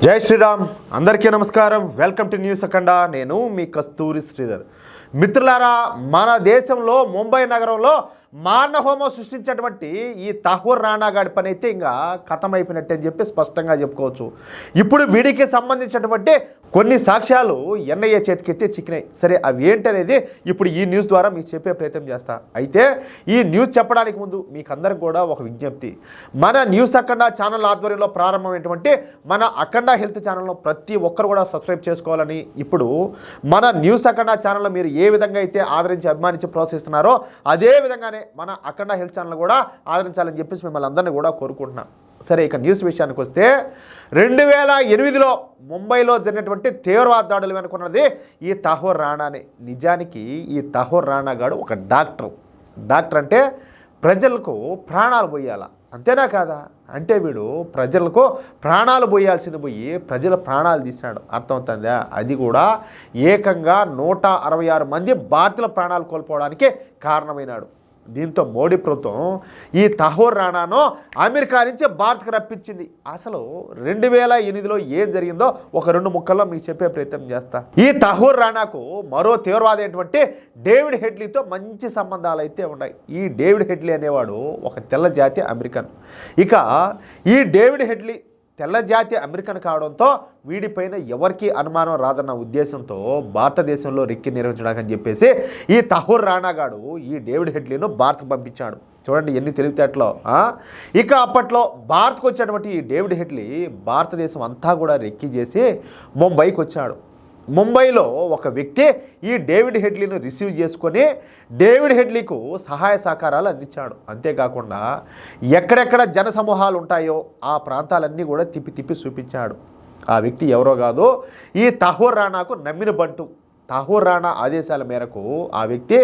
జై శ్రీరామ్ అందరికీ నమస్కారం. వెల్కమ్ టు న్యూస్ అఖండ. నేను మీ కస్తూరి శ్రీధర్. మిత్రులారా, మన దేశంలో ముంబై నగరంలో మానహోమం సృష్టించినటువంటి ఈ తహూర్ రాణా గాడి పని అయితే ఇంకా ఖతమైపోయినట్టు అని చెప్పి స్పష్టంగా చెప్పుకోవచ్చు. ఇప్పుడు వీడికి సంబంధించినటువంటి కొన్ని సాక్ష్యాలు ఎన్ఐఏ చేతికెత్తి చిక్కినాయి. సరే, అవి ఏంటనేది ఇప్పుడు ఈ న్యూస్ ద్వారా మీకు చెప్పే ప్రయత్నం చేస్తా. అయితే ఈ న్యూస్ చెప్పడానికి ముందు మీకు అందరికి కూడా ఒక విజ్ఞప్తి. మన న్యూస్ అఖండ ఛానల్ ఆధ్వర్యంలో ప్రారంభమైనటువంటి మన అఖండ హెల్త్ ఛానల్ను ప్రతి ఒక్కరు కూడా సబ్స్క్రైబ్ చేసుకోవాలని, ఇప్పుడు మన న్యూస్ అఖండ ఛానల్లో మీరు ఏ విధంగా అయితే ఆదరించి అభిమానించి ప్రోత్సహిస్తున్నారో అదే విధంగానే మన అఖండ హెల్త్ ఛానల్ కూడా ఆదరించాలని చెప్పేసి మిమ్మల్ని అందరినీ కూడా కోరుకుంటున్నాం. సరే, ఇక న్యూస్ విషయానికి వస్తే 2008లో ముంబైలో జరిగినటువంటి తీవ్రవాద దాడులు వెనుకున్నది ఈ తహూర్ రాణానే. నిజానికి ఈ తహూర్ రాణా గాడు ఒక డాక్టర్ అంటే ప్రజలకు ప్రాణాలు పోయాల, అంతేనా కాదా? అంటే వీడు ప్రజలకు ప్రాణాలు పోయాల్సింది పోయి ప్రజల ప్రాణాలు తీసినాడు. అర్థమవుతుందా? అది కూడా ఏకంగా 166 మంది భారతీయుల ప్రాణాలు కోల్పోవడానికి కారణమైనాడు. దీంతో మోడీ ప్రభుత్వం ఈ తహూర్ రాణాను అమెరికా నుంచి భారత్కు రప్పించింది. అసలు 2008లో ఏం జరిగిందో ఒక 2 ముక్కల్లో మీకు చెప్పే ప్రయత్నం చేస్తా. ఈ తహూర్ రాణాకు మరో తీవ్రవాది అయినటువంటి డేవిడ్ హెడ్లీతో మంచి సంబంధాలు అయితే ఉన్నాయి. ఈ డేవిడ్ హెడ్లీ అనేవాడు ఒక తెల్ల జాతి అమెరికన్. ఇక ఈ డేవిడ్ హెడ్లీ తెల్ల జాతి అమెరికన్ కావడంతో వీడిపైన ఎవరికీ అనుమానం రాదన్న ఉద్దేశంతో భారతదేశంలో రెక్కి నిర్వహించడానికి చెప్పేసి ఈ తహూర్ రాణా గాడు ఈ డేవిడ్ హెడ్లీను భారత్కు పంపించాడు. చూడండి ఎన్ని తెలివితేటలో. ఇక అప్పట్లో భారత్కు వచ్చేటువంటి ఈ డేవిడ్ హెడ్లీ భారతదేశం అంతా కూడా రెక్కి చేసి ముంబైకి వచ్చాడు. ముంబైలో ఒక వ్యక్తి ఈ డేవిడ్ హెడ్లీని రిసీవ్ చేసుకొని డేవిడ్ హెడ్లీకు సహాయ సహకారాలు అందించాడు. అంతేకాకుండా ఎక్కడెక్కడ జన సమూహాలు ఉంటాయో ఆ ప్రాంతాలన్నీ కూడా తిప్పి చూపించాడు. ఆ వ్యక్తి ఎవరో కాదు, ఈ తహూర్ రాణాకు నమ్మిన బంటు. తహూర్ రాణా ఆదేశాల మేరకు ఆ వ్యక్తి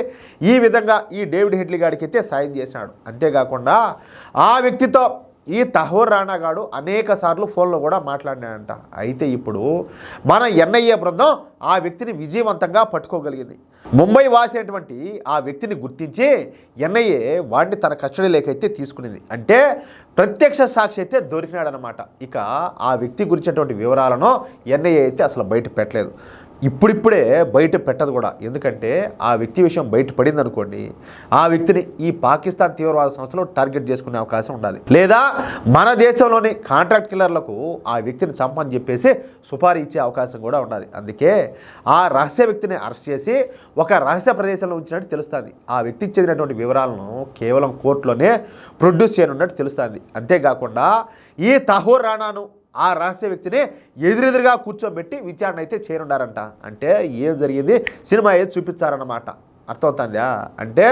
ఈ విధంగా ఈ డేవిడ్ హెడ్లీ గాడికి అయితే సాయం చేశాడు. అంతేకాకుండా ఆ వ్యక్తితో ఈ తహూర్ రాణా గాడు అనేక సార్లు ఫోన్లో కూడా మాట్లాడినాడంట. అయితే ఇప్పుడు మన ఎన్ఐఏ బృందం ఆ వ్యక్తిని విజయవంతంగా పట్టుకోగలిగింది. ముంబై వాసి అయినటువంటి ఆ వ్యక్తిని గుర్తించి ఎన్ఐఏ వాడిని తన కస్టడీలోకి అయితే తీసుకునింది. అంటే ప్రత్యక్ష సాక్షి అయితే దొరికినాడనమాట. ఇక ఆ వ్యక్తి గురించినటువంటి వివరాలను ఎన్ఐఏ అయితే అసలు బయట పెట్టలేదు. ఇప్పుడిప్పుడే బయట పెట్టదు కూడా. ఎందుకంటే ఆ వ్యక్తి విషయం బయట పడింది అనుకోండి, ఆ వ్యక్తిని ఈ పాకిస్తాన్ తీవ్రవాద సంస్థలో టార్గెట్ చేసుకునే అవకాశం ఉండాలి. లేదా మన దేశంలోని కాంట్రాక్ట్ కిల్లర్లకు ఆ వ్యక్తిని చంపని చెప్పేసి సుపారీ ఇచ్చే అవకాశం కూడా ఉండాలి. అందుకే ఆ రహస్య వ్యక్తిని అరెస్ట్ చేసి ఒక రహస్య ప్రదేశంలో ఉంచినట్టు తెలుస్తుంది. ఆ వ్యక్తికి చెందినటువంటి వివరాలను కేవలం కోర్టులోనే ప్రొడ్యూస్ చేయనున్నట్టు తెలుస్తుంది. అంతేకాకుండా ఈ తహూర్ రాణాను ఆ రహస్య వ్యక్తిని ఎదురెదురుగా కూర్చోబెట్టి విచారణ అయితే చేయనున్నారంట. అంటే ఏం జరిగింది సినిమా ఏది చూపించారన్నమాట. అర్థమవుతుందా? అంటే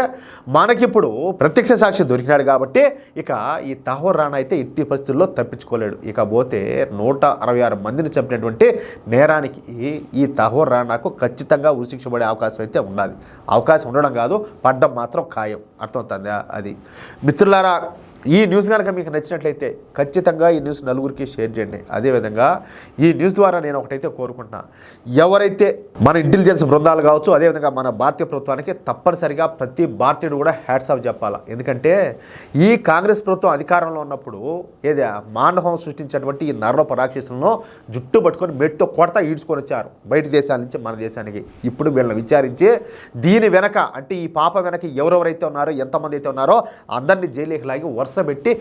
మనకిప్పుడు ప్రత్యక్ష సాక్షి దొరికినాడు కాబట్టి ఇక ఈ తహూర్ రాణా అయితే ఇట్టి పరిస్థితుల్లో తప్పించుకోలేడు. ఇకపోతే 166 మందిని చంపినటువంటి నేరానికి ఈ తహూర్ రాణాకు ఖచ్చితంగా ఉరిశిక్ష పడే అవకాశం అయితే ఉండాలి. అవకాశం ఉండడం కాదు, పడ్డం మాత్రం ఖాయం. అర్థమవుతుందా? అది మిత్రులారా, ఈ న్యూస్ కనుక మీకు నచ్చినట్లయితే ఖచ్చితంగా ఈ న్యూస్ నలుగురికి షేర్ చేయండి. అదేవిధంగా ఈ న్యూస్ ద్వారా నేను ఒకటైతే కోరుకుంటున్నా, ఎవరైతే మన ఇంటెలిజెన్స్ బృందాలు కావచ్చు, అదేవిధంగా మన భారతీయ ప్రభుత్వానికి తప్పనిసరిగా ప్రతి భారతీయుడు కూడా హ్యాట్స్ ఆఫ్ చెప్పాలి. ఎందుకంటే ఈ కాంగ్రెస్ ప్రభుత్వం అధికారంలో ఉన్నప్పుడు మానహోమం సృష్టించినటువంటి ఈ నరలోప రాక్షసులను జుట్టు పట్టుకొని మెట్టుతో కొడతా ఈడ్చుకొని వచ్చారు బయట దేశాల నుంచి మన దేశానికి. ఇప్పుడు వీళ్ళని విచారించి దీని వెనక అంటే ఈ పాప వెనక ఎవరెవరైతే ఉన్నారో, ఎంతమంది అయితే ఉన్నారో అందరినీ జైలుకి లాగి వరుస పెట్టి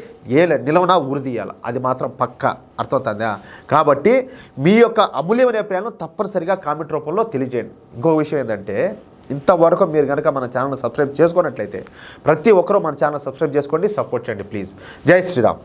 నిలవనా ఉరిదీయాలి. అది మాత్రం పక్కా. అర్థమవుతుందా? కాబట్టి మీ యొక్క అమూల్యమైన అభిప్రాయాలను తప్పనిసరిగా కామెంట్ రూపంలో తెలియజేయండి. ఇంకొక విషయం ఏంటంటే, ఇంతవరకు మీరు కనుక మన ఛానల్ సబ్స్క్రైబ్ చేసుకున్నట్లయితే ప్రతి ఒక్కరూ మన ఛానల్ సబ్స్క్రైబ్ చేసుకోండి, సపోర్ట్ చేయండి ప్లీజ్. జై శ్రీరామ్.